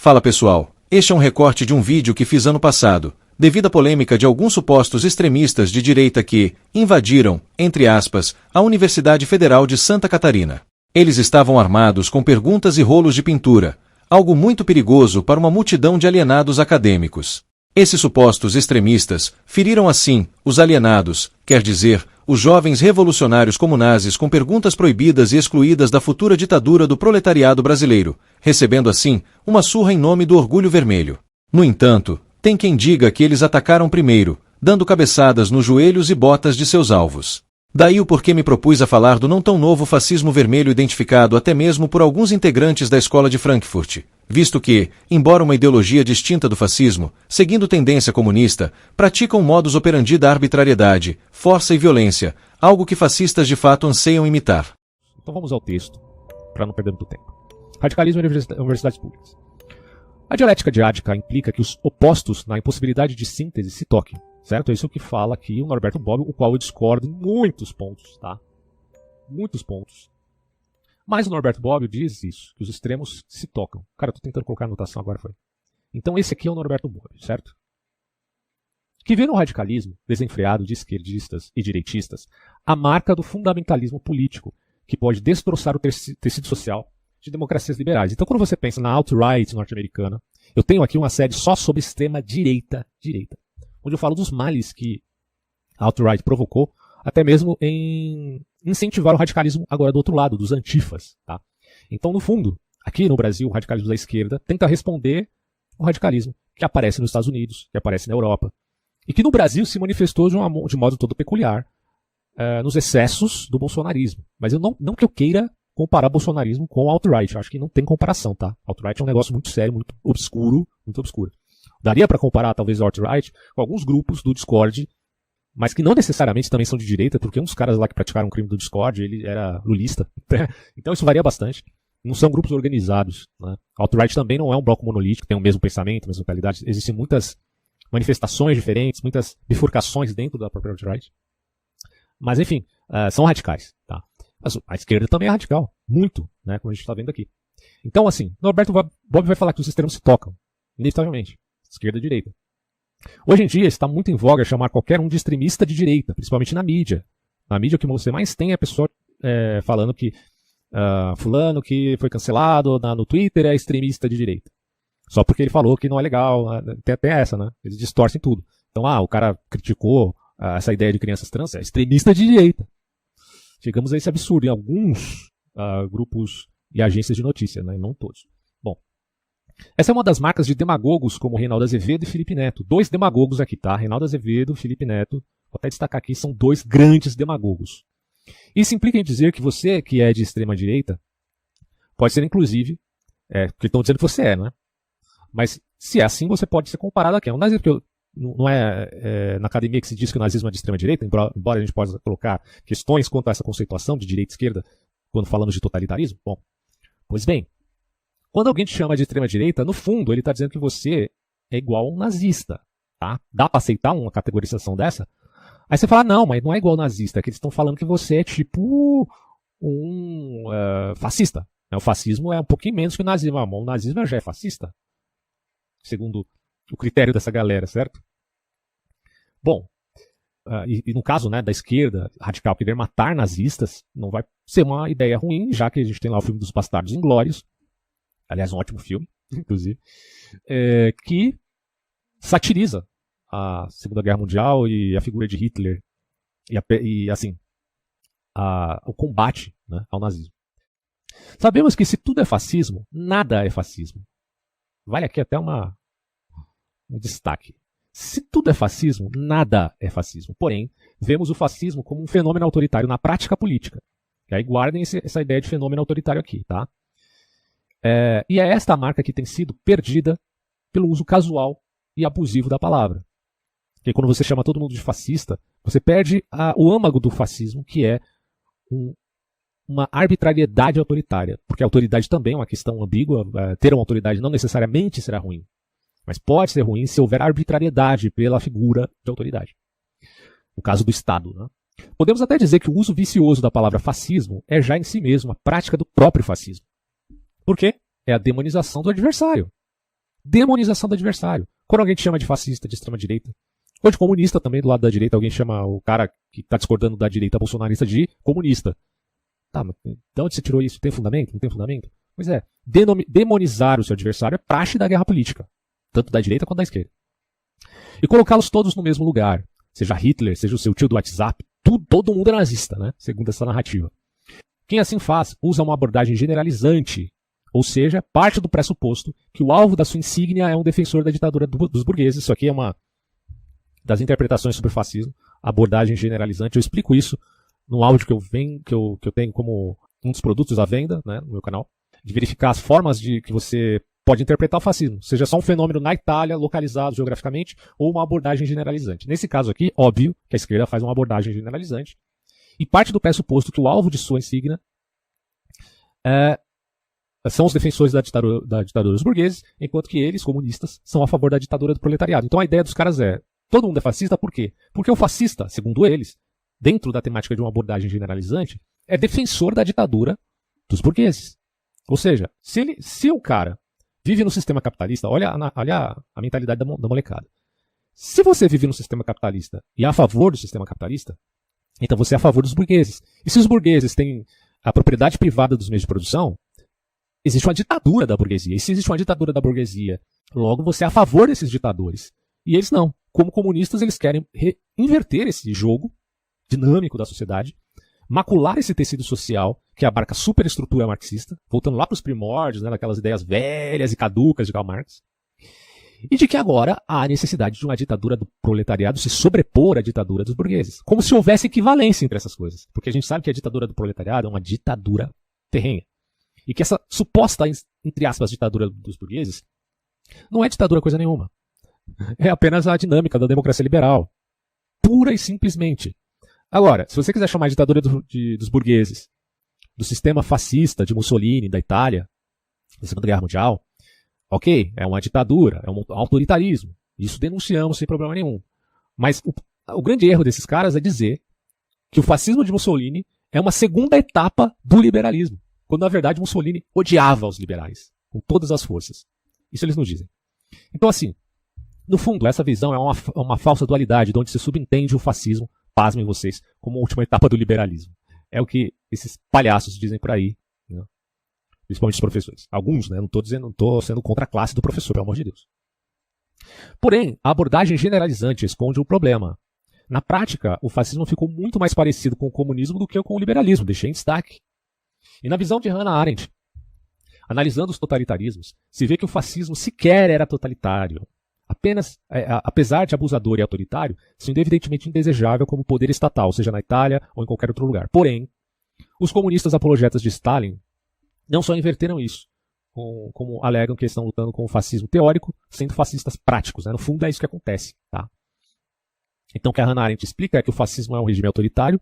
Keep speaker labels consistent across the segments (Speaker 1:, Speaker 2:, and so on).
Speaker 1: Fala pessoal, este é um recorte de um vídeo que fiz ano passado, devido à polêmica de alguns supostos extremistas de direita que invadiram, entre aspas, a Universidade Federal de Santa Catarina. Eles estavam armados com perguntas e rolos de pintura, algo muito perigoso para uma multidão de alienados acadêmicos. Esses supostos extremistas feriram assim os alienados, quer dizer, os jovens revolucionários comunazes com perguntas proibidas e excluídas da futura ditadura do proletariado brasileiro, recebendo assim uma surra em nome do orgulho vermelho. No entanto, tem quem diga que eles atacaram primeiro, dando cabeçadas nos joelhos e botas de seus alvos. Daí o porquê me propus a falar do não tão novo fascismo vermelho identificado até mesmo por alguns integrantes da escola de Frankfurt, visto que, embora uma ideologia distinta do fascismo, seguindo tendência comunista, praticam um modus operandi da arbitrariedade, força e violência, algo que fascistas de fato anseiam imitar.
Speaker 2: Então vamos ao texto, para não perder muito tempo. Radicalismo em universidades públicas. A dialética diádica implica que os opostos na impossibilidade de síntese se toquem. Certo? É isso que fala aqui o Norberto Bobbio, o qual eu discordo em muitos pontos, tá? Muitos pontos. Mas o Norberto Bobbio diz isso, que os extremos se tocam. Cara, eu tô tentando colocar a anotação agora, foi. Então esse aqui é o Norberto Bobbio, certo? Que vê no radicalismo, desenfreado de esquerdistas e direitistas, a marca do fundamentalismo político, que pode destroçar o tecido social de democracias liberais. Então quando você pensa na alt-right norte-americana, eu tenho aqui uma série só sobre extrema-direita, onde eu falo dos males que a alt-right provocou, até mesmo em incentivar o radicalismo agora do outro lado, dos antifas. Tá? Então, no fundo, aqui no Brasil, o radicalismo da esquerda tenta responder ao radicalismo que aparece nos Estados Unidos, que aparece na Europa, e que no Brasil se manifestou de modo todo peculiar nos excessos do bolsonarismo. Mas eu não que eu queira comparar bolsonarismo com o alt-right, eu acho que não tem comparação. Tá? Alt-right é um negócio muito sério, muito obscuro. Daria para comparar, talvez, o alt-right com alguns grupos do Discord, mas que não necessariamente também são de direita, porque um dos caras lá que praticaram o crime do Discord, ele era lulista. Então isso varia bastante. Não são grupos organizados. Né? Alt-right também não é um bloco monolítico, tem o mesmo pensamento, a mesma mentalidade. Existem muitas manifestações diferentes, muitas bifurcações dentro da própria alt-right. Mas, enfim, são radicais. Tá? Mas a esquerda também é radical. Muito, né? Como a gente está vendo aqui. Então, assim, Norberto Bobbio vai falar que os extremos se tocam, inevitavelmente. Esquerda e direita. Hoje em dia está muito em voga chamar qualquer um de extremista de direita, principalmente na mídia. Na mídia o que você mais tem é a pessoa falando que fulano que foi cancelado no Twitter é extremista de direita. Só porque ele falou que não é legal. Tem até essa, né? Eles distorcem tudo. Então, o cara criticou essa ideia de crianças trans, é extremista de direita. Chegamos a esse absurdo em alguns grupos e agências de notícia, né? Não todos. Bom. Essa é uma das marcas de demagogos como Reinaldo Azevedo e Felipe Neto. Dois demagogos aqui, tá? Reinaldo Azevedo e Felipe Neto, vou até destacar aqui, são dois grandes demagogos. Isso implica em dizer que você, que é de extrema direita, pode ser inclusive, porque estão dizendo que você é, né? Mas se é assim, você pode ser comparado aqui. É um nazismo, porque não é na academia que se diz que o nazismo é de extrema direita, embora a gente possa colocar questões quanto a essa conceituação de direita e esquerda quando falamos de totalitarismo. Bom, pois bem, quando alguém te chama de extrema-direita, no fundo ele está dizendo que você é igual a um nazista. Tá? Dá para aceitar uma categorização dessa? Aí você fala, não, mas não é igual ao nazista, é que eles estão falando que você é tipo um fascista. O fascismo é um pouquinho menos que o nazismo. O nazismo já é fascista, segundo o critério dessa galera, certo? Bom, e no caso, né, da esquerda radical querer matar nazistas, não vai ser uma ideia ruim, já que a gente tem lá o filme dos Bastardos Inglórios, aliás, um ótimo filme, inclusive, que satiriza a Segunda Guerra Mundial e a figura de Hitler o combate, né, ao nazismo. Sabemos que se tudo é fascismo, nada é fascismo. Vale aqui até um destaque. Se tudo é fascismo, nada é fascismo. Porém, vemos o fascismo como um fenômeno autoritário na prática política. E aí guardem essa ideia de fenômeno autoritário aqui, tá? E é esta marca que tem sido perdida pelo uso casual e abusivo da palavra. Porque quando você chama todo mundo de fascista, você perde o âmago do fascismo, que é uma arbitrariedade autoritária. Porque a autoridade também é uma questão ambígua. Ter uma autoridade não necessariamente será ruim. Mas pode ser ruim se houver arbitrariedade pela figura de autoridade. No caso do Estado, né? Podemos até dizer que o uso vicioso da palavra fascismo é já em si mesmo a prática do próprio fascismo. Por quê? É a demonização do adversário. demonização do adversário. Quando alguém te chama de fascista, de extrema-direita, ou de comunista também, do lado da direita, alguém chama o cara que está discordando da direita bolsonarista de comunista. Tá, mas de onde você tirou isso? Tem fundamento? Não tem fundamento? Pois é, demonizar o seu adversário é praxe da guerra política, tanto da direita quanto da esquerda. E colocá-los todos no mesmo lugar, seja Hitler, seja o seu tio do WhatsApp, todo mundo é nazista, né? Segundo essa narrativa. Quem assim faz, usa uma abordagem generalizante, ou seja, parte do pressuposto que o alvo da sua insígnia é um defensor da ditadura dos burgueses. Isso aqui é uma das interpretações sobre o fascismo, abordagem generalizante. Eu explico isso no áudio que eu tenho como um dos produtos à venda, né, no meu canal, de verificar as formas de que você pode interpretar o fascismo, seja só um fenômeno na Itália, localizado geograficamente, ou uma abordagem generalizante. Nesse caso aqui, óbvio que a esquerda faz uma abordagem generalizante e parte do pressuposto que o alvo de sua insígnia são os defensores da ditadura dos burgueses, enquanto que eles, comunistas, são a favor da ditadura do proletariado. Então a ideia dos caras é, todo mundo é fascista, por quê? Porque o fascista, segundo eles, dentro da temática de uma abordagem generalizante, é defensor da ditadura dos burgueses. Ou seja, se o cara vive no sistema capitalista, olha a mentalidade da molecada. Se você vive no sistema capitalista e é a favor do sistema capitalista, então você é a favor dos burgueses. E se os burgueses têm a propriedade privada dos meios de produção, existe uma ditadura da burguesia. E se existe uma ditadura da burguesia, logo você é a favor desses ditadores. E eles não. Como comunistas, eles querem inverter esse jogo dinâmico da sociedade, macular esse tecido social que abarca a superestrutura marxista, voltando lá para os primórdios, né, daquelas ideias velhas e caducas de Karl Marx, e de que agora há a necessidade de uma ditadura do proletariado se sobrepor à ditadura dos burgueses. Como se houvesse equivalência entre essas coisas. Porque a gente sabe que a ditadura do proletariado é uma ditadura terrena. E que essa suposta, entre aspas, ditadura dos burgueses não é ditadura coisa nenhuma. É apenas a dinâmica da democracia liberal. Pura e simplesmente. Agora, se você quiser chamar de ditadura dos burgueses, do sistema fascista de Mussolini, da Itália, da Segunda Guerra Mundial, ok, é uma ditadura, é um autoritarismo. Isso denunciamos sem problema nenhum. Mas o grande erro desses caras é dizer que o fascismo de Mussolini é uma segunda etapa do liberalismo. Quando, na verdade, Mussolini odiava os liberais, com todas as forças. Isso eles não dizem. Então, assim, no fundo, essa visão é uma falsa dualidade, de onde se subentende o fascismo, pasmem vocês, como a última etapa do liberalismo. É o que esses palhaços dizem por aí, né? Principalmente os professores. Alguns, né? Não estou sendo contra a classe do professor, pelo amor de Deus. Porém, a abordagem generalizante esconde um problema. Na prática, o fascismo ficou muito mais parecido com o comunismo do que com o liberalismo, deixei em destaque. E na visão de Hannah Arendt, analisando os totalitarismos, se vê que o fascismo sequer era totalitário. Apesar de abusador e autoritário, sendo evidentemente indesejável como poder estatal, seja na Itália ou em qualquer outro lugar. Porém, os comunistas apologetas de Stalin não só inverteram isso, como alegam que estão lutando com o fascismo teórico, sendo fascistas práticos. Né? No fundo é isso que acontece. Tá? Então o que a Hannah Arendt explica é que o fascismo é um regime autoritário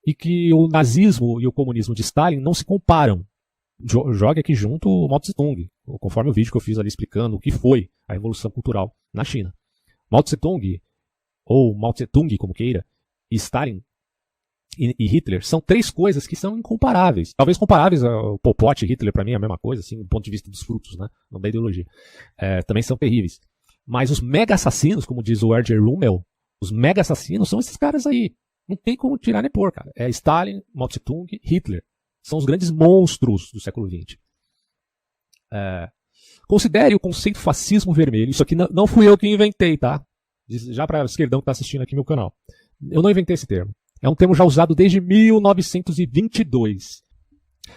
Speaker 2: e que o nazismo e o comunismo de Stalin não se comparam. Jogue aqui junto o Mao Tse-tung, conforme o vídeo que eu fiz ali explicando o que foi a Revolução Cultural na China. Mao Tse-tung, ou Mao Tse-tung, como queira, e Stalin e Hitler são três coisas que são incomparáveis. Talvez comparáveis ao Pol Pot e Hitler, para mim é a mesma coisa, assim, do ponto de vista dos frutos, né? Não da ideologia. Também são terríveis. Mas os mega assassinos, como diz o R.J. Rummel, os mega assassinos são esses caras aí. Não tem como tirar nem pôr, cara. É Stalin, Mao Tse-tung, Hitler. São os grandes monstros do século XX. Considere o conceito fascismo vermelho. Isso aqui não fui eu que inventei, tá? Já para o esquerdão que está assistindo aqui no meu canal. Eu não inventei esse termo. É um termo já usado desde 1922.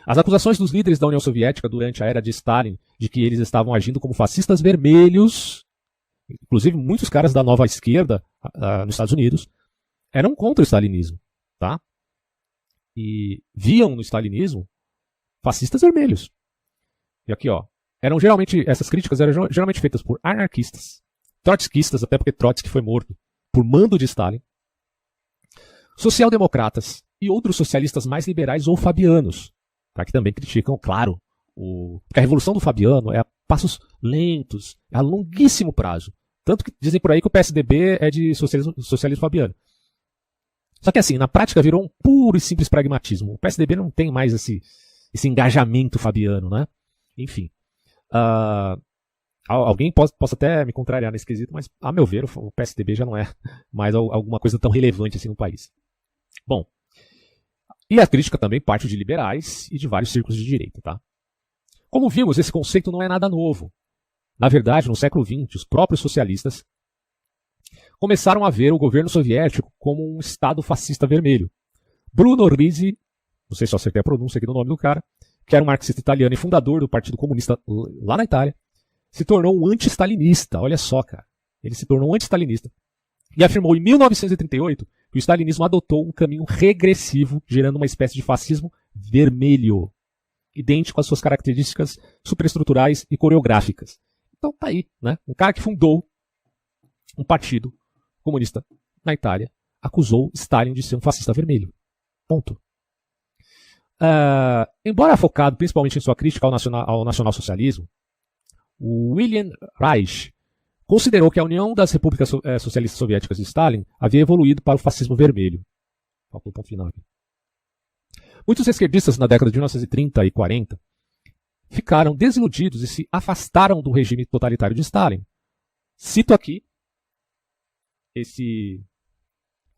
Speaker 2: As acusações dos líderes da União Soviética durante a era de Stalin de que eles estavam agindo como fascistas vermelhos, inclusive muitos caras da nova esquerda nos Estados Unidos, eram contra o stalinismo, tá? E viam no stalinismo fascistas vermelhos. E aqui, ó, essas críticas eram geralmente feitas por anarquistas, trotskistas, até porque Trotsky foi morto por mando de Stalin, social-democratas e outros socialistas mais liberais ou fabianos, tá? Que também criticam, claro, porque a Revolução do Fabiano é a passos lentos, é a longuíssimo prazo. Tanto que dizem por aí que o PSDB é de socialismo fabiano. Só que assim, na prática virou um puro e simples pragmatismo. O PSDB não tem mais esse engajamento fabiano, né? Enfim. Alguém possa até me contrariar nesse quesito, mas, a meu ver, o PSDB já não é mais alguma coisa tão relevante assim no país. Bom, e a crítica também parte de liberais e de vários círculos de direita, tá? Como vimos, esse conceito não é nada novo. Na verdade, no século XX, os próprios socialistas começaram a ver o governo soviético como um Estado fascista vermelho. Bruno Risi, não sei se eu acertei a pronúncia aqui do nome do cara, que era um marxista italiano e fundador do Partido Comunista lá na Itália, se tornou um anti-stalinista. Olha só, cara. Ele se tornou um anti-stalinista e afirmou em 1938 que o stalinismo adotou um caminho regressivo, gerando uma espécie de fascismo vermelho, idêntico às suas características superestruturais e coreográficas. Então tá aí, né? Um cara que fundou um partido comunista na Itália acusou Stalin de ser um fascista vermelho. Ponto. Embora focado principalmente em sua crítica ao nacionalsocialismo, o William Reich considerou que a União das Repúblicas Socialistas Soviéticas de Stalin havia evoluído para o fascismo vermelho. Faltou o ponto final aqui. Muitos esquerdistas na década de 1930 e 40 ficaram desiludidos e se afastaram do regime totalitário de Stalin. Cito aqui esse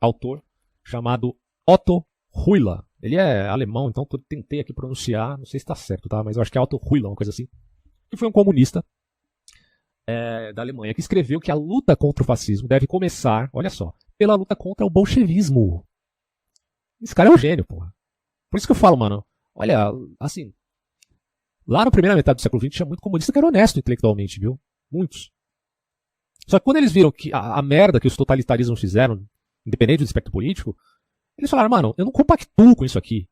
Speaker 2: autor chamado Otto Ruila. Ele é alemão, então eu tentei aqui pronunciar, não sei se está certo, tá? Mas eu acho que é Otto Ruila, uma coisa assim. Que foi um comunista da Alemanha, que escreveu que a luta contra o fascismo deve começar, olha só, pela luta contra o bolchevismo. Esse cara é um gênio, porra. Por isso que eu falo, mano, olha, assim, lá na primeira metade do século XX tinha muito comunista que era honesto intelectualmente, viu? Muitos. Só que quando eles viram que a merda que os totalitarismos fizeram, independente do espectro político, eles falaram, mano, eu não compactuo com isso aqui.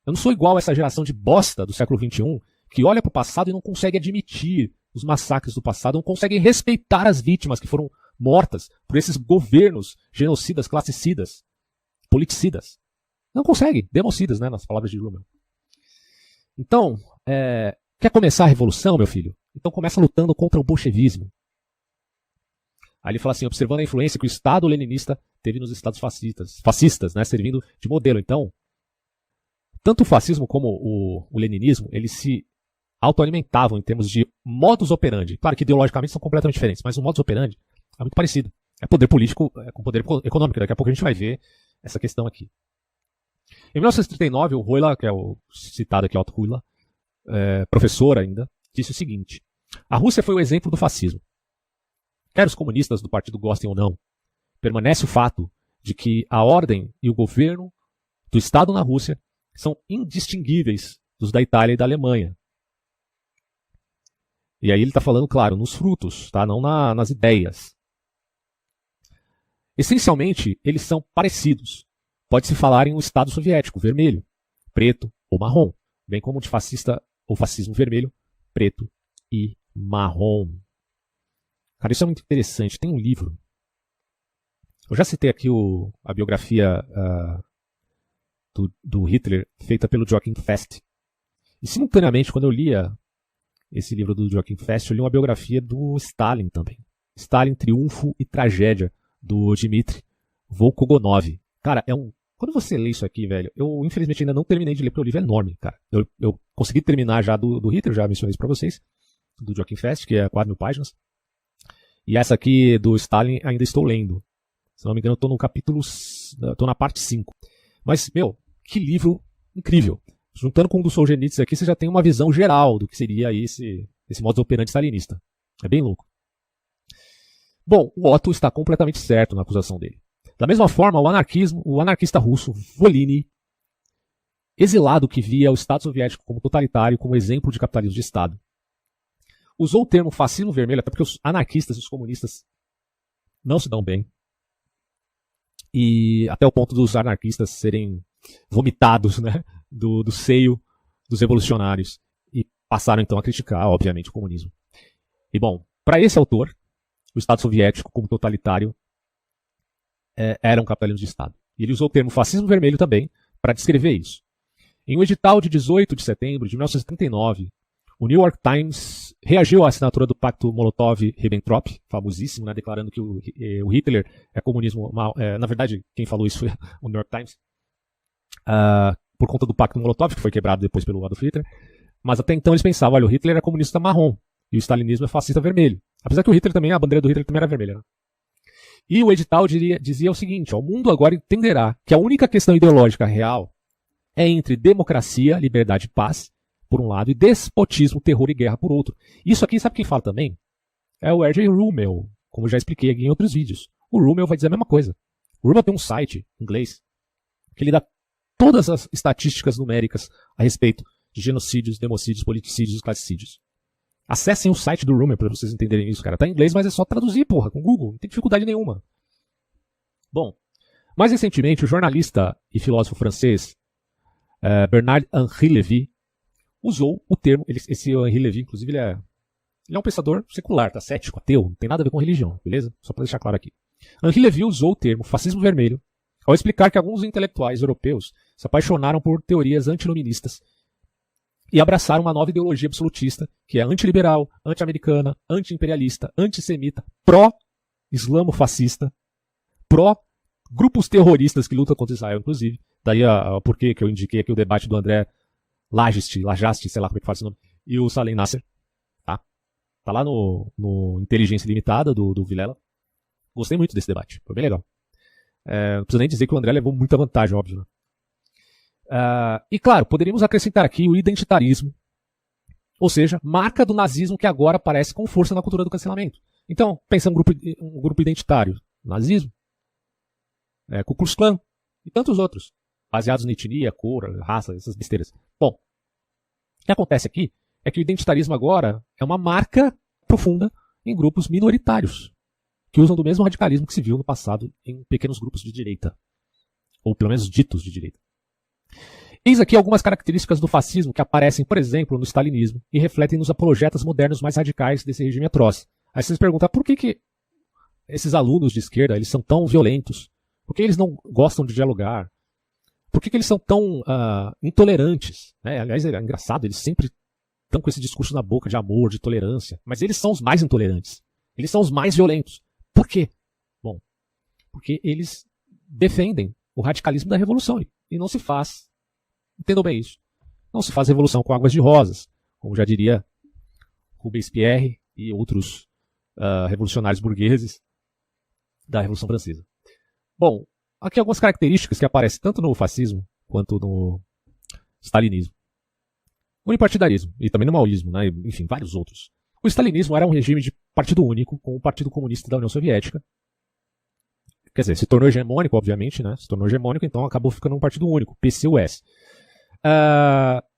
Speaker 2: Eu não sou igual a essa geração de bosta do século XXI que olha para o passado e não consegue admitir os massacres do passado, não consegue respeitar as vítimas que foram mortas por esses governos genocidas, classicidas, politicidas. Não consegue, democidas, né, nas palavras de Rommel. Então, quer começar a revolução, meu filho? Então começa lutando contra o bolchevismo. Aí ele fala assim, observando a influência que o Estado leninista teve nos estados fascistas, né, servindo de modelo. Então, tanto o fascismo como o leninismo, eles se autoalimentavam em termos de modus operandi. Claro que ideologicamente são completamente diferentes, mas o modus operandi é muito parecido. É poder político com poder econômico. Daqui a pouco a gente vai ver essa questão aqui. Em 1939, o Ruila, que é o citado aqui, Otto Ruila, professor ainda, disse o seguinte: a Rússia foi o exemplo do fascismo. Quer os comunistas do partido gostem ou não, permanece o fato de que a ordem e o governo do Estado na Rússia são indistinguíveis dos da Itália e da Alemanha. E aí ele está falando, claro, nos frutos, tá? Não nas ideias. Essencialmente, eles são parecidos. Pode-se falar em um Estado soviético, vermelho, preto ou marrom, bem como de fascista ou fascismo vermelho, preto e marrom. Cara, isso é muito interessante. Tem um livro. Eu já citei aqui a biografia do Hitler, feita pelo Joachim Fest. E simultaneamente, quando eu lia esse livro do Joachim Fest, eu li uma biografia do Stalin também. Stalin, Triunfo e Tragédia, do Dmitry Volkogonov. Cara, quando você lê isso aqui, velho, eu infelizmente ainda não terminei de ler, porque o livro é enorme, cara. Eu consegui terminar já do Hitler, já mencionei isso pra vocês, do Joachim Fest, que é 4.000 páginas. E essa aqui do Stalin ainda estou lendo. Se não me engano, eu tô no capítulo... tô na parte 5. Mas, meu, que livro incrível. Juntando com o do Solzhenitsyn aqui, você já tem uma visão geral do que seria esse modus operandi stalinista. É bem louco. Bom, o Otto está completamente certo na acusação dele. Da mesma forma, o anarquista russo Voliny, exilado que via o Estado soviético como totalitário, como exemplo de capitalismo de Estado, usou o termo fascismo vermelho, até porque os anarquistas e os comunistas não se dão bem. E até o ponto dos anarquistas serem vomitados, né, do seio dos revolucionários. E passaram então a criticar, obviamente, o comunismo. E bom, para esse autor, o Estado soviético como totalitário era um capitalismo de Estado. E ele usou o termo fascismo vermelho também para descrever isso. Em um edital de 18 de setembro de 1939, o New York Times reagiu à assinatura do Pacto Molotov-Ribbentrop, famosíssimo, né, declarando que o Hitler é comunismo. Na verdade, quem falou isso foi o New York Times, por conta do Pacto Molotov, que foi quebrado depois pelo Adolf Hitler. Mas até então eles pensavam, olha, o Hitler é comunista marrom. E o stalinismo é fascista vermelho. Apesar que o Hitler também, a bandeira do Hitler também era vermelha, né? E o edital dizia o seguinte: ó, o mundo agora entenderá que a única questão ideológica real é entre democracia, liberdade e paz, por um lado, e despotismo, terror e guerra, por outro. Isso aqui, sabe quem fala também? É o R.J. Rummel, como já expliquei aqui em outros vídeos. O Rummel vai dizer a mesma coisa. O Rummel tem um site em inglês que ele dá todas as estatísticas numéricas a respeito de genocídios, democídios, politicídios e classicídios. Acessem o site do Rummel para vocês entenderem isso, cara. Tá em inglês, mas é só traduzir, porra, com o Google. Não tem dificuldade nenhuma. Bom, mais recentemente, o jornalista e filósofo francês Bernard-Henri Lévy usou o termo, esse Henri Lévy, inclusive, ele é um pensador secular, tá? Cético, ateu, não tem nada a ver com religião, beleza? Só para deixar claro aqui. Henri Lévy usou o termo fascismo vermelho ao explicar que alguns intelectuais europeus se apaixonaram por teorias antiluministas e abraçaram uma nova ideologia absolutista, que é antiliberal, anti-americana, anti-imperialista, antissemita, pró-islamo-fascista, pró-grupos terroristas que lutam contra Israel, inclusive. Daí o porquê que eu indiquei aqui o debate do André Lajasti, sei lá como é que fala esse nome, e o Salem Nasser. Tá lá no Inteligência Limitada do Vilela. Gostei muito desse debate, foi bem legal. Não preciso nem dizer que o André levou muita vantagem, óbvio, né? E claro, poderíamos acrescentar aqui o identitarismo, ou seja, marca do nazismo que agora aparece com força na cultura do cancelamento. Então, pensa um grupo identitário, nazismo, Ku Klux Klan e tantos outros, baseados em etnia, cor, raça, essas besteiras. Bom, o que acontece aqui é que o identitarismo agora é uma marca profunda em grupos minoritários, que usam do mesmo radicalismo que se viu no passado em pequenos grupos de direita, ou pelo menos ditos de direita. Eis aqui algumas características do fascismo que aparecem, por exemplo, no stalinismo e refletem nos apologetas modernos mais radicais desse regime atroz. Aí vocês perguntam, por que esses alunos de esquerda eles são tão violentos? Por que eles não gostam de dialogar? Por que eles são tão intolerantes? Aliás, é engraçado, eles sempre estão com esse discurso na boca de amor, de tolerância, mas eles são os mais intolerantes. Eles são os mais violentos. Por quê? Bom, porque eles defendem o radicalismo da revolução. E não se faz, entendam bem isso, não se faz revolução com águas de rosas, como já diria Robespierre e outros revolucionários burgueses da Revolução Francesa. Bom, aqui algumas características que aparecem tanto no fascismo quanto no stalinismo. O unipartidarismo, e também no maoísmo, né? Enfim, vários outros. O stalinismo era um regime de partido único, com o Partido Comunista da União Soviética. Quer dizer, se tornou hegemônico, obviamente, né? Se tornou hegemônico, então acabou ficando um partido único, PCUS.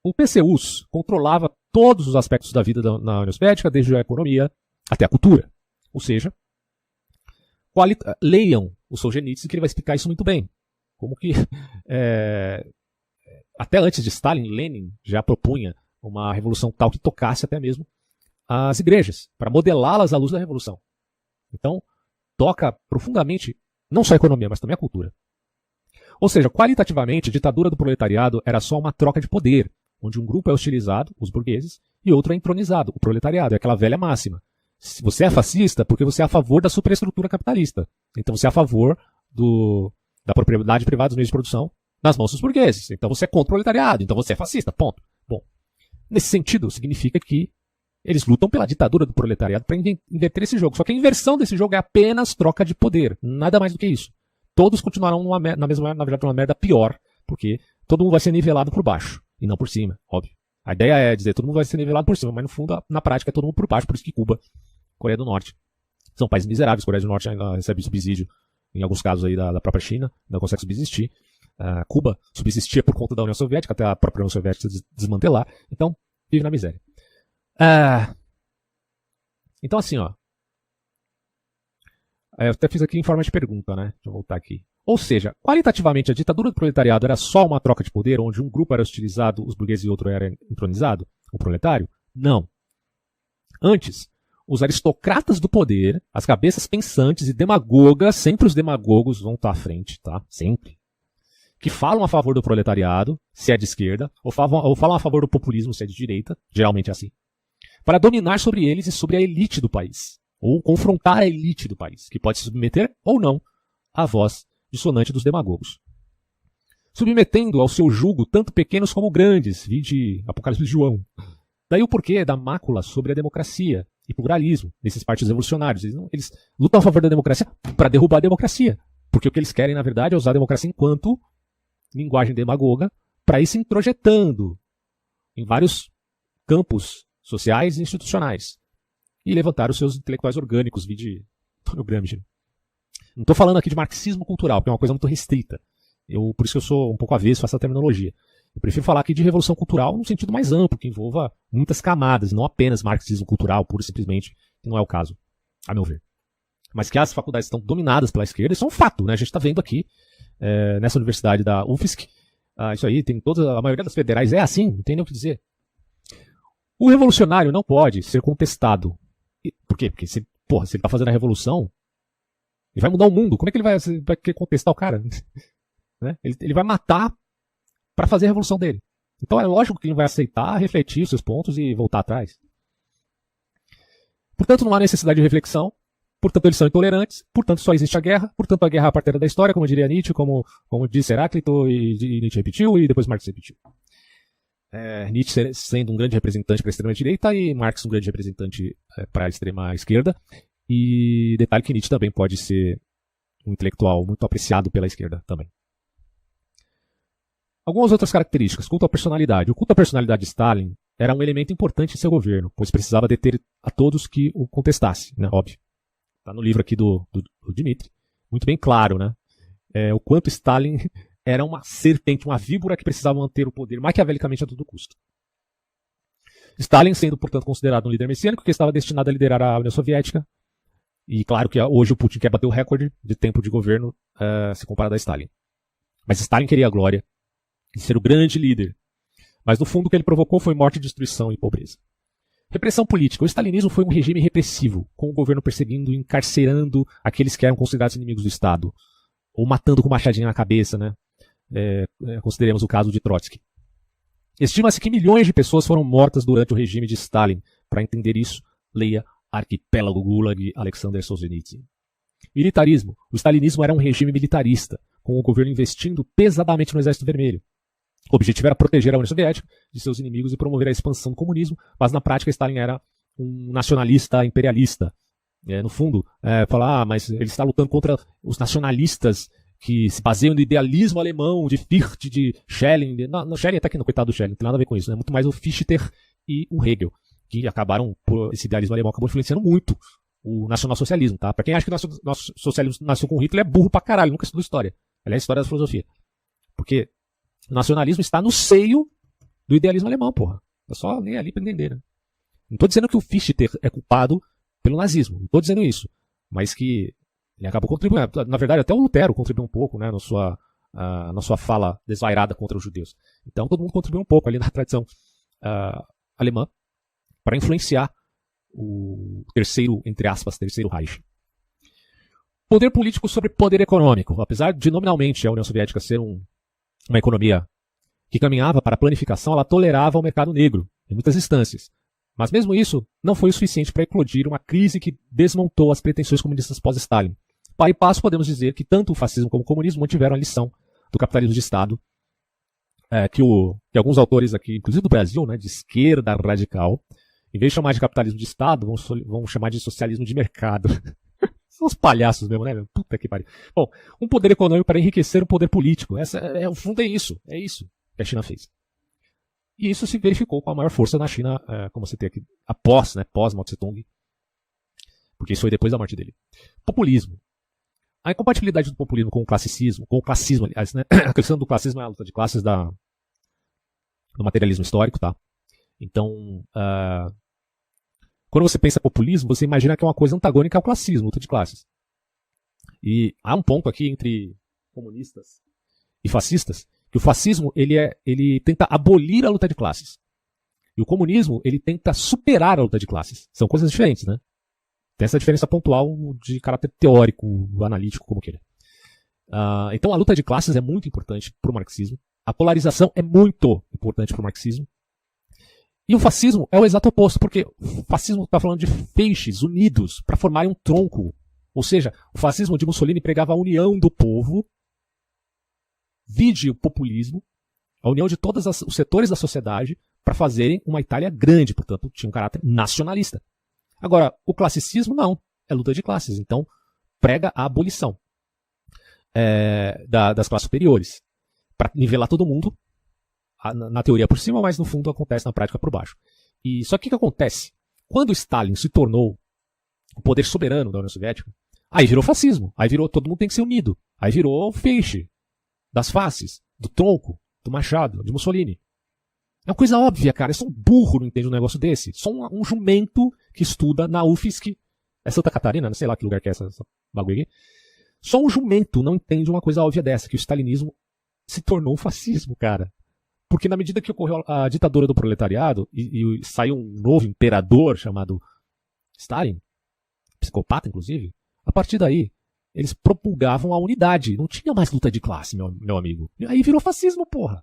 Speaker 2: O PCUS controlava todos os aspectos da vida na União Soviética, desde a economia até a cultura. Ou seja, leiam o Solzhenitsyn, que ele vai explicar isso muito bem. Como que até antes de Stalin, Lenin já propunha uma revolução tal que tocasse até mesmo as igrejas, para modelá-las à luz da revolução. Então, toca profundamente não só a economia, mas também a cultura. Ou seja, qualitativamente, a ditadura do proletariado era só uma troca de poder, onde um grupo é hostilizado, os burgueses, e outro é entronizado, o proletariado. É aquela velha máxima. Se você é fascista, porque você é a favor da superestrutura capitalista. Então você é a favor da propriedade privada dos meios de produção nas mãos dos burgueses. Então você é contra o proletariado, então você é fascista, ponto. Bom, nesse sentido, significa que eles lutam pela ditadura do proletariado para inverter esse jogo. Só que a inversão desse jogo é apenas troca de poder. Nada mais do que isso. Todos continuarão na verdade, uma merda pior, porque todo mundo vai ser nivelado por baixo e não por cima, óbvio. A ideia é dizer todo mundo vai ser nivelado por cima, mas no fundo, na prática, é todo mundo por baixo. Por isso que Cuba, Coreia do Norte, são países miseráveis. Coreia do Norte ainda recebe subsídio, em alguns casos aí da própria China, não consegue subsistir. Cuba subsistia por conta da União Soviética, até a própria União Soviética desmantelar. Então, vive na miséria. Então assim, ó. Eu até fiz aqui em forma de pergunta, né? Deixa eu voltar aqui. Ou seja, qualitativamente a ditadura do proletariado era só uma troca de poder, onde um grupo era hostilizado, os burgueses e outro era entronizado, o proletário? Não. Antes, os aristocratas do poder, as cabeças pensantes e demagogas, sempre os demagogos vão estar à frente, tá? Sempre. Que falam a favor do proletariado, se é de esquerda, ou falam a favor do populismo, se é de direita, geralmente é assim, para dominar sobre eles e sobre a elite do país, ou confrontar a elite do país, que pode se submeter ou não à voz dissonante dos demagogos. Submetendo ao seu jugo tanto pequenos como grandes, vide Apocalipse de João. Daí o porquê da mácula sobre a democracia e pluralismo nesses partidos revolucionários. Eles lutam a favor da democracia para derrubar a democracia. Porque o que eles querem, na verdade, é usar a democracia enquanto linguagem demagoga para ir se introjetando em vários campos sociais e institucionais. E levantar os seus intelectuais orgânicos, vide Antônio Gramsci. Não estou falando aqui de marxismo cultural, que é uma coisa muito restrita. Por isso que eu sou um pouco avesso a essa terminologia. Eu prefiro falar aqui de revolução cultural num sentido mais amplo, que envolva muitas camadas, não apenas marxismo cultural, pura e simplesmente, que não é o caso, a meu ver. Mas que as faculdades estão dominadas pela esquerda, isso é um fato, né? A gente está vendo aqui, nessa universidade da UFSC, isso aí, tem a maioria das federais é assim, não tem nem o que dizer. O revolucionário não pode ser contestado. Por quê? Porque se ele está fazendo a revolução, ele vai mudar o mundo. Como é que ele vai querer contestar o cara? Né? Ele vai matar para fazer a revolução dele. Então é lógico que ele vai aceitar, refletir os seus pontos e voltar atrás. Portanto, não há necessidade de reflexão. Portanto, eles são intolerantes. Portanto, só existe a guerra. Portanto, a guerra é a parteira da história, como diria Nietzsche, como disse Heráclito, e Nietzsche repetiu, e depois Marx repetiu. Nietzsche sendo um grande representante para a extrema-direita e Marx um grande representante para a extrema-esquerda. E detalhe que Nietzsche também pode ser um intelectual muito apreciado pela esquerda também. Algumas outras características. Culto à personalidade. O culto à personalidade de Stalin era um elemento importante em seu governo, pois precisava deter a todos que o contestassem, né? Óbvio. Está no livro aqui do Dmitry. Muito bem claro, né? O quanto Stalin era uma serpente, uma víbora que precisava manter o poder maquiavelicamente a todo custo. Stalin sendo, portanto, considerado um líder messiânico que estava destinado a liderar a União Soviética. E claro que hoje o Putin quer bater o recorde de tempo de governo se comparado a Stalin. Mas Stalin queria a glória de ser o grande líder. Mas no fundo o que ele provocou foi morte, destruição e pobreza. Repressão política. O stalinismo foi um regime repressivo, com o governo perseguindo e encarcerando aqueles que eram considerados inimigos do Estado. Ou matando com machadinha na cabeça, né? Consideremos o caso de Trotsky. Estima-se que milhões de pessoas foram mortas durante o regime de Stalin. Para entender isso, leia Arquipélago Gulag de Alexander Solzhenitsyn. Militarismo. O stalinismo era um regime militarista, com o governo investindo pesadamente no Exército Vermelho. O objetivo era proteger a União Soviética de seus inimigos e promover a expansão do comunismo, mas na prática Stalin era um nacionalista imperialista. No fundo, falar, mas ele está lutando contra os nacionalistas que se baseiam no idealismo alemão, de Fichte, de Schelling. Não, Schelling até que não, coitado do Schelling, não tem nada a ver com isso, né? Muito mais o Fichte e o Hegel, que acabaram, por esse idealismo alemão, acabou influenciando muito o nacionalsocialismo, tá? Pra quem acha que o nosso socialismo nasceu com Hitler, é burro pra caralho, nunca estudou história. Aliás, história da filosofia. Porque o nacionalismo está no seio do idealismo alemão, porra. É só ler ali pra entender, né? Não tô dizendo que o Fichte é culpado pelo nazismo, não tô dizendo isso. Mas que ele acabou contribuindo. Na verdade, até o Lutero contribuiu um pouco, né, na sua fala desvairada contra os judeus. Então, todo mundo contribuiu um pouco ali na tradição alemã para influenciar o terceiro, entre aspas, terceiro Reich. Poder político sobre poder econômico. Apesar de nominalmente a União Soviética ser uma economia que caminhava para a planificação, ela tolerava o mercado negro em muitas instâncias. Mas mesmo isso não foi o suficiente para eclodir uma crise que desmontou as pretensões comunistas pós-Stalin. Para e passo, podemos dizer que tanto o fascismo como o comunismo mantiveram a lição do capitalismo de Estado, que alguns autores aqui, inclusive do Brasil, né, de esquerda radical, em vez de chamar de capitalismo de Estado, vão chamar de socialismo de mercado. São os palhaços mesmo, né? Puta que pariu. Bom, um poder econômico para enriquecer o poder político. O fundo é isso que a China fez. E isso se verificou com a maior força na China, como você tem aqui, pós Mao Tse-tung, porque isso foi depois da morte dele. Populismo. A incompatibilidade do populismo com o classicismo, aliás, né? A questão do classismo é a luta de classes do materialismo histórico, tá? Então, quando você pensa populismo, você imagina que é uma coisa antagônica ao classismo, luta de classes. E há um ponto aqui entre comunistas e fascistas, que o fascismo ele tenta abolir a luta de classes. E o comunismo ele tenta superar a luta de classes. São coisas diferentes, né? Tem essa diferença pontual de caráter teórico, analítico, como queira. Então a luta de classes é muito importante para o marxismo. A polarização é muito importante para o marxismo. E o fascismo é o exato oposto, porque o fascismo está falando de feixes unidos para formarem um tronco. Ou seja, o fascismo de Mussolini pregava a união do povo, vide o populismo, a união de todos os setores da sociedade para fazerem uma Itália grande, portanto, tinha um caráter nacionalista. Agora, o classicismo não, é luta de classes, então prega a abolição das classes superiores, para nivelar todo mundo, na teoria por cima, mas no fundo acontece na prática por baixo. E só que o que acontece? Quando Stalin se tornou o poder soberano da União Soviética, aí virou fascismo, aí virou todo mundo tem que ser unido, aí virou o feixe das faces, do tronco, do machado, de Mussolini. É uma coisa óbvia, cara. Eu sou um burro, não entende um negócio desse. Sou um jumento que estuda na UFSC. É Santa Catarina, não sei lá que lugar que é essa bagulho aqui. Só um jumento não entende uma coisa óbvia dessa, que o stalinismo se tornou um fascismo, cara. Porque na medida que ocorreu a ditadura do proletariado e saiu um novo imperador chamado Stalin, psicopata inclusive, a partir daí eles propulgavam a unidade. Não tinha mais luta de classe, meu amigo. E aí virou fascismo, porra.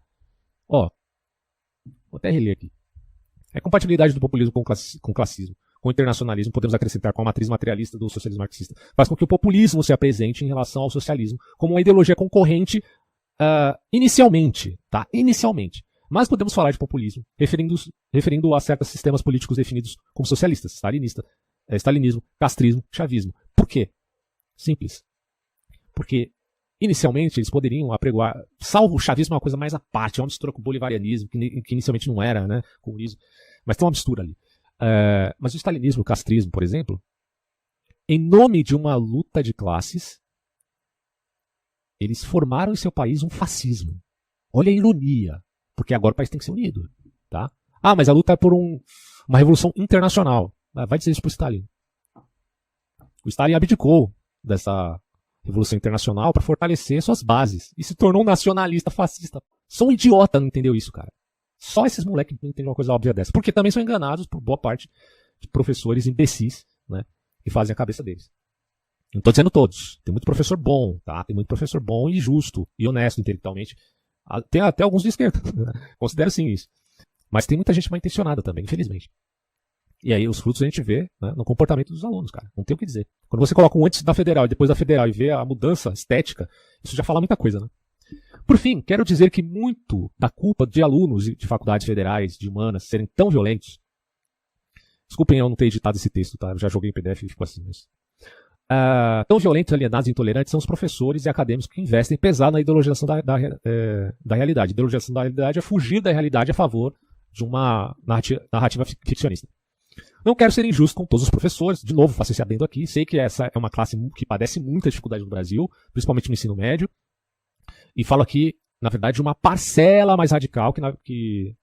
Speaker 2: Ó, vou até reler aqui. A compatibilidade do populismo com o classismo, com o internacionalismo, podemos acrescentar com a matriz materialista do socialismo marxista, faz com que o populismo se apresente em relação ao socialismo como uma ideologia concorrente inicialmente, tá? Inicialmente. Mas podemos falar de populismo referindo a certos sistemas políticos definidos como socialistas, stalinismo, castrismo, chavismo. Por quê? Simples. Porque inicialmente eles poderiam apregoar, salvo o chavismo é uma coisa mais à parte, é uma mistura com o bolivarianismo, que inicialmente não era, né, comunismo, mas tem uma mistura ali. Mas o stalinismo, o castrismo, por exemplo, em nome de uma luta de classes, eles formaram em seu país um fascismo. Olha a ironia, porque agora o país tem que ser unido. Tá? Ah, mas a luta é por uma revolução internacional. Vai dizer isso para o Stalin. O Stalin abdicou dessa revolução internacional para fortalecer suas bases e se tornou um nacionalista fascista. Só um idiota não entendeu isso, cara. Só esses moleques não entendem uma coisa óbvia dessa. Porque também são enganados por boa parte de professores imbecis, né, que fazem a cabeça deles. Não estou dizendo todos. Tem muito professor bom, tá? Tem muito professor bom e justo e honesto intelectualmente. Tem até alguns de esquerda. Considero sim isso. Mas tem muita gente mal intencionada também, infelizmente. E aí os frutos a gente vê, né, no comportamento dos alunos, cara. Não tem o que dizer. Quando você coloca um antes da federal e depois da federal e vê a mudança estética, isso já fala muita coisa, né? Por fim, quero dizer que muito da culpa de alunos de faculdades federais, de humanas, serem tão violentos. Desculpem eu não ter editado esse texto, tá? Eu já joguei em PDF e ficou assim, mas... tão violentos, alienados e intolerantes são os professores e acadêmicos que investem pesado na ideologização da realidade. A ideologização da realidade é fugir da realidade a favor de uma narrativa ficcionista. Não quero ser injusto com todos os professores, de novo, faço esse adendo aqui, sei que essa é uma classe que padece muita dificuldade no Brasil, principalmente no ensino médio, e falo aqui, na verdade, de uma parcela mais radical, que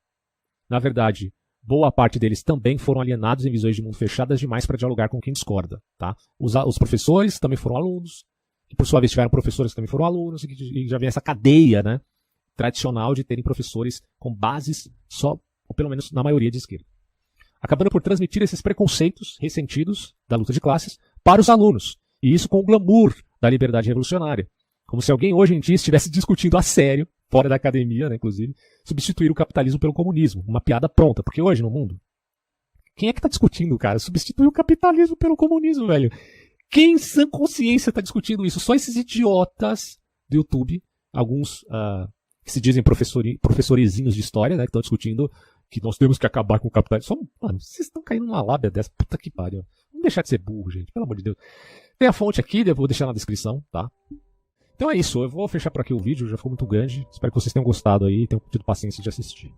Speaker 2: na verdade, boa parte deles também foram alienados em visões de mundo fechadas demais para dialogar com quem discorda. Tá? Os professores também foram alunos, que por sua vez tiveram professores que também foram alunos, e já vem essa cadeia, né, tradicional de terem professores com bases só, ou pelo menos na maioria de esquerda. Acabando por transmitir esses preconceitos ressentidos da luta de classes para os alunos, e isso com o glamour da liberdade revolucionária. Como se alguém hoje em dia estivesse discutindo a sério, fora da academia, né, inclusive, substituir o capitalismo pelo comunismo. Uma piada pronta, porque hoje no mundo, quem é que está discutindo, cara? Substituir o capitalismo pelo comunismo, velho. Quem em sã consciência está discutindo isso? Só esses idiotas do YouTube, alguns que se dizem professorizinhos de história, né, que estão discutindo que nós temos que acabar com o capitalismo. Mano, vocês estão caindo numa lábia dessa, puta que pariu. Vamos deixar de ser burro, gente, pelo amor de Deus. Tem a fonte aqui, eu vou deixar na descrição, tá? Então é isso, eu vou fechar por aqui o vídeo, já ficou muito grande. Espero que vocês tenham gostado aí e tenham tido paciência de assistir.